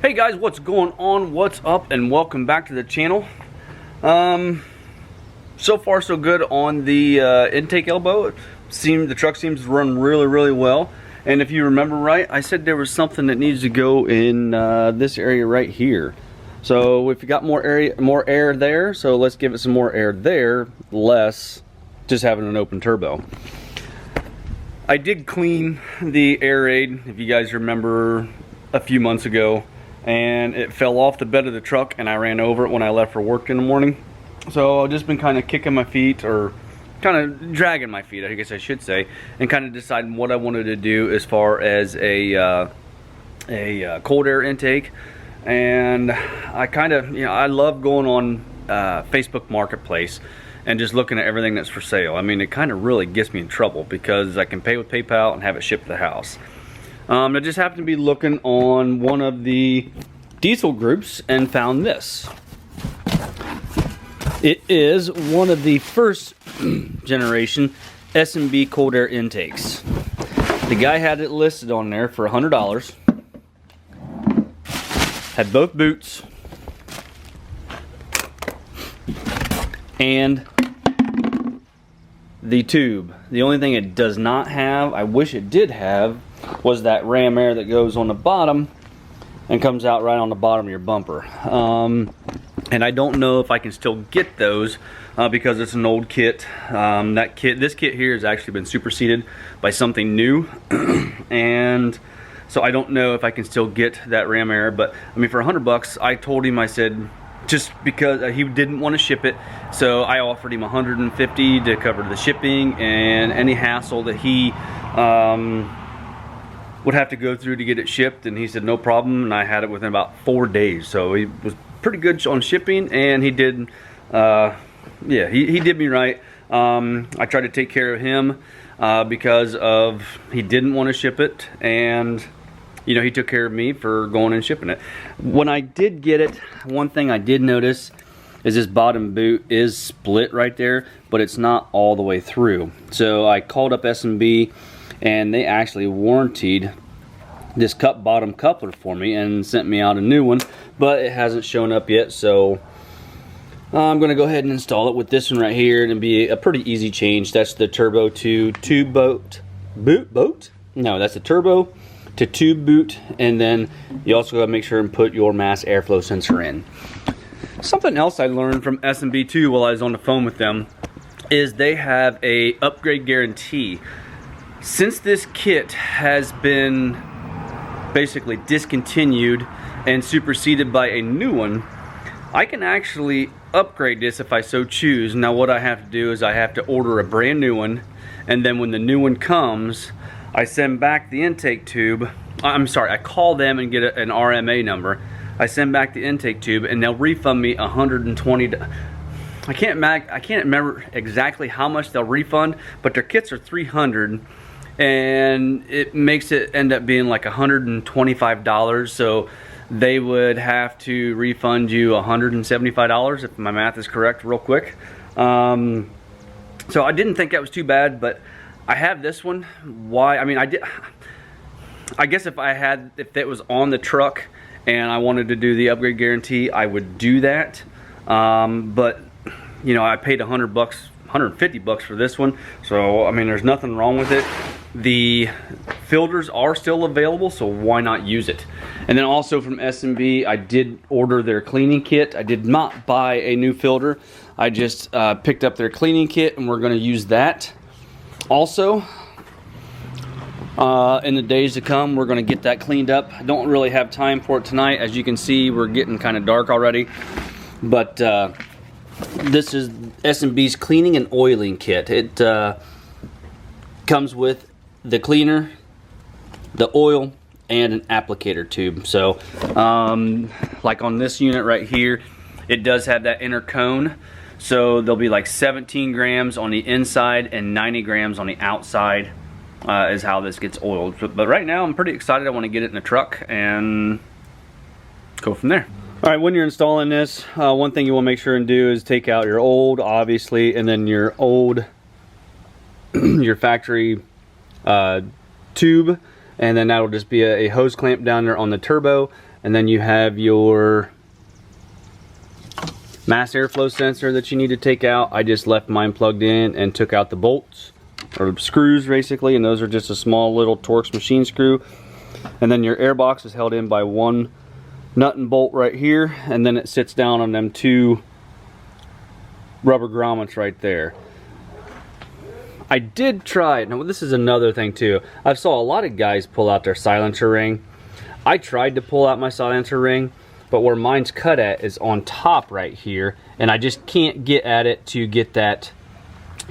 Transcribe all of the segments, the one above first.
Hey guys, what's going on? What's up? And welcome back to the channel. So far so good on the intake elbow. The truck seems to run really well. And if you remember right, I said there was something that needs to go in this area right here. So if you got more air there, so let's give it some more air there, less just having an open turbo. I did clean the air aid, if you guys remember, a few months ago, and it fell off the bed of the truck and I ran over it when I left for work in the morning. So I've just been kind of kicking my feet, or kind of dragging my feet, I guess I should say, and kind of deciding what I wanted to do as far as a cold air intake. And I kind of, I love going on Facebook Marketplace and just looking at everything that's for sale. I mean, it kind of really gets me in trouble because I can pay with PayPal and have it shipped to the house. I just happened to be looking on one of the diesel groups and found this. It is one of the first generation S&B Cold Air Intakes. The guy had it listed on there for $100. Had both boots and the tube. The only thing it does not have, I wish it did have, was that ram air that goes on the bottom and comes out right on the bottom of your bumper. And I don't know if I can still get those because it's an old kit. This kit here has actually been superseded by something new, and so I don't know if I can still get that ram air. But I mean, for $100, I told him, I said, just because he didn't want to ship it, so I offered him $150 to cover the shipping and any hassle that he would have to go through to get it shipped. And he said no problem, and I had it within about 4 days. So he was pretty good on shipping, and he did he did me right. I tried to take care of him because of he didn't want to ship it, and he took care of me for going and shipping it. When I did get it, one thing I did notice is this bottom boot is split right there, but it's not all the way through. So I called up S&B, and they actually warranted this bottom coupler for me and sent me out a new one, but it hasn't shown up yet. So I'm going to go ahead and install it with this one right here, and it'll be a pretty easy change. That's the turbo to tube boot? No, that's the turbo to tube boot, and then you also got to make sure and put your mass airflow sensor in. Something else I learned from S&B too while I was on the phone with them is they have a upgrade guarantee. Since this kit has been basically discontinued and superseded by a new one, I can actually upgrade this if I so choose. Now what I have to do is I have to order a brand new one, and then when the new one comes, I send back the intake tube. I call them and get an RMA number. I send back the intake tube, and they'll refund me $120. I can't remember exactly how much they'll refund, but their kits are $300, and it makes it end up being like $125. So they would have to refund you $175 if my math is correct real quick. So I didn't think that was too bad, but I have this one. Why? I mean, I guess if it was on the truck and I wanted to do the upgrade guarantee, I would do that. But I paid $150 for this one, so I mean, there's nothing wrong with it. The filters are still available, so why not use it? And then also from S&B, I did order their cleaning kit. I did not buy a new filter. I just picked up their cleaning kit, and we're going to use that. Also, in the days to come, we're going to get that cleaned up. I don't really have time for it tonight. As you can see, we're getting kind of dark already. But this is S&B's cleaning and oiling kit. It comes with the cleaner, the oil, and an applicator tube. So, like on this unit right here, it does have that inner cone. So there'll be like 17 grams on the inside and 90 grams on the outside is how this gets oiled. But right now I'm pretty excited. I want to get it in the truck and go from there. All right, when you're installing this, one thing you want to make sure and do is take out your old, obviously, and then your old, your factory tube, and then that'll just be a hose clamp down there on the turbo, and then you have your mass airflow sensor that you need to take out. I just left mine plugged in and took out the bolts, or screws basically, and those are just a small little Torx machine screw. And then your air box is held in by one nut and bolt right here, and then it sits down on them two rubber grommets right there. I did try it. Now this is another thing too. I saw a lot of guys pull out their silencer ring. I tried to pull out my silencer ring, but where mine's cut at is on top right here, and I just can't get at it to get that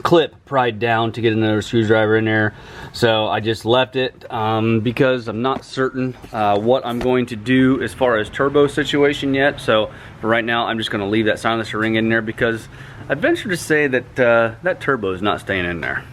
clip pried down to get another screwdriver in there. So I just left it because I'm not certain what I'm going to do as far as turbo situation yet. So for right now, I'm just going to leave that silencer ring in there, because I'd venture to say that that turbo is not staying in there.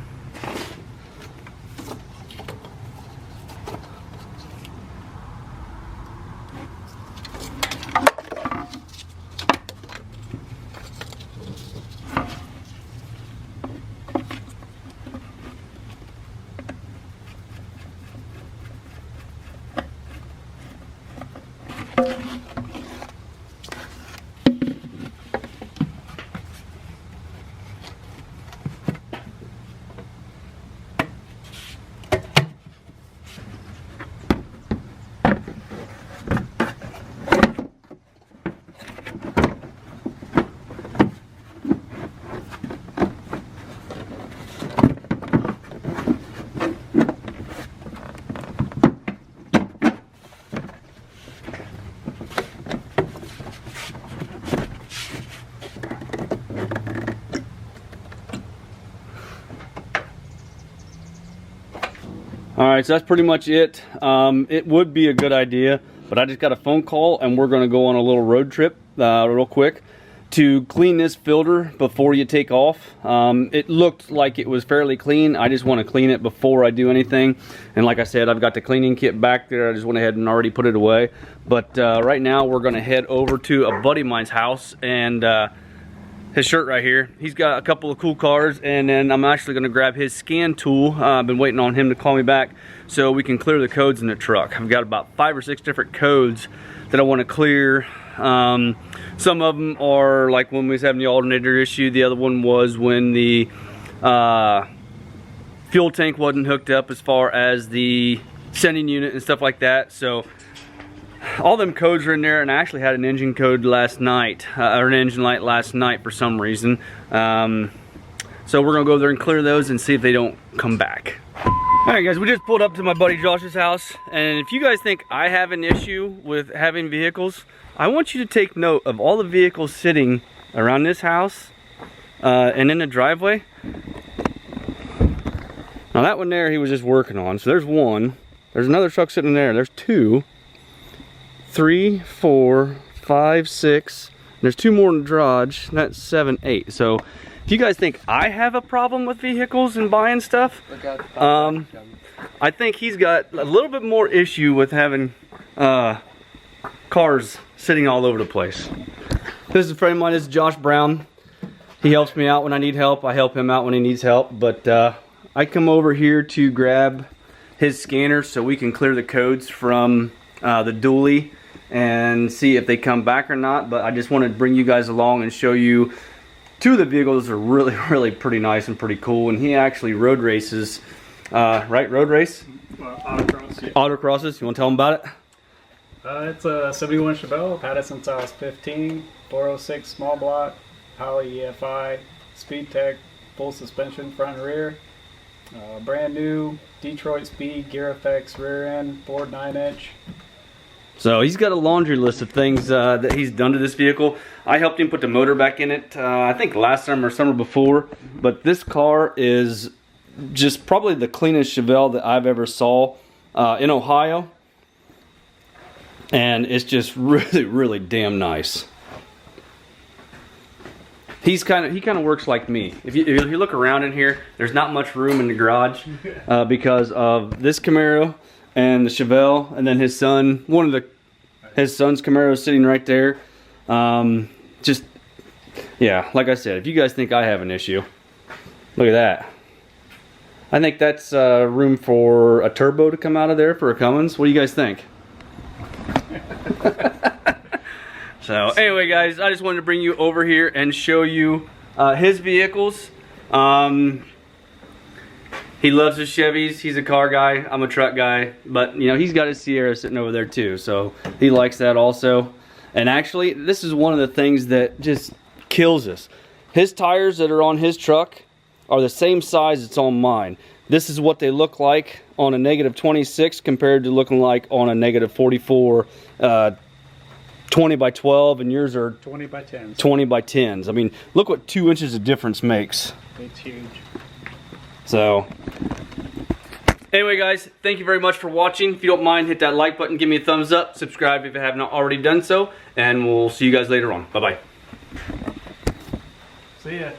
Alright, so that's pretty much it. It would be a good idea, but I just got a phone call and we're going to go on a little road trip real quick to clean this filter before you take off. It looked like it was fairly clean. I just want to clean it before I do anything. And like I said, I've got the cleaning kit back there. I just went ahead and already put it away. But right now we're going to head over to a buddy of mine's house, and his shirt right here. He's got a couple of cool cars, and then I'm actually going to grab his scan tool. I've been waiting on him to call me back so we can clear the codes in the truck. I've got about 5 or 6 different codes that I want to clear. Some of them are like when we was having the alternator issue. The other one was when the fuel tank wasn't hooked up as far as the sending unit and stuff like that. So all them codes are in there, and I actually had an engine code last night, or an engine light last night for some reason. So we're gonna go there and clear those and see if they don't come back. Alright guys, we just pulled up to my buddy Josh's house, and if you guys think I have an issue with having vehicles, I want you to take note of all the vehicles sitting around this house and in the driveway. Now that one there he was just working on, so there's one. There's another truck sitting there. There's 2, 3, 4, 5, 6. There's 2 more in the garage. That's 7, 8. So if you guys think I have a problem with vehicles and buying stuff, I think he's got a little bit more issue with having cars sitting all over the place. This is a friend of mine. This is Josh Brown. He helps me out when I need help. I help him out when he needs help. But I come over here to grab his scanner so we can clear the codes from the dually and see if they come back or not. But I just want to bring you guys along and show you 2 of the vehicles are really pretty nice and pretty cool. And he actually road races, right? Road race? Autocross, yeah. Autocrosses. You want to tell them about it? It's a 71 Chevelle. I've had it since I was 15. 406 small block, Holley EFI, Speed Tech, full suspension front and rear. Brand new Detroit Speed Gear Effects rear end, Ford 9-inch. So he's got a laundry list of things that he's done to this vehicle. I helped him put the motor back in it, I think last summer or summer before. But this car is just probably the cleanest Chevelle that I've ever saw in Ohio. And it's just really damn nice. He kind of works like me. If you look around in here, there's not much room in the garage because of this Camaro and the Chevelle, and then his son, his son's Camaro is sitting right there. Just, yeah, like I said, if you guys think I have an issue, look at that. I think that's room for a turbo to come out of there for a Cummins. What do you guys think? So anyway, guys, I just wanted to bring you over here and show you his vehicles. He loves his Chevys. He's a car guy. I'm a truck guy. But, you know, he's got his Sierra sitting over there too. So he likes that also. And actually, this is one of the things that just kills us. His tires that are on his truck are the same size that's on mine. This is what they look like on a negative 26 compared to looking like on a negative 44, 20 by 12, and yours are 20 by 10s. 20 by 10s. I mean, look what 2 inches of difference makes. It's huge. So, anyway, guys, thank you very much for watching. If you don't mind, hit that like button, give me a thumbs up, subscribe if you have not already done so, and we'll see you guys later on. Bye-bye. See ya.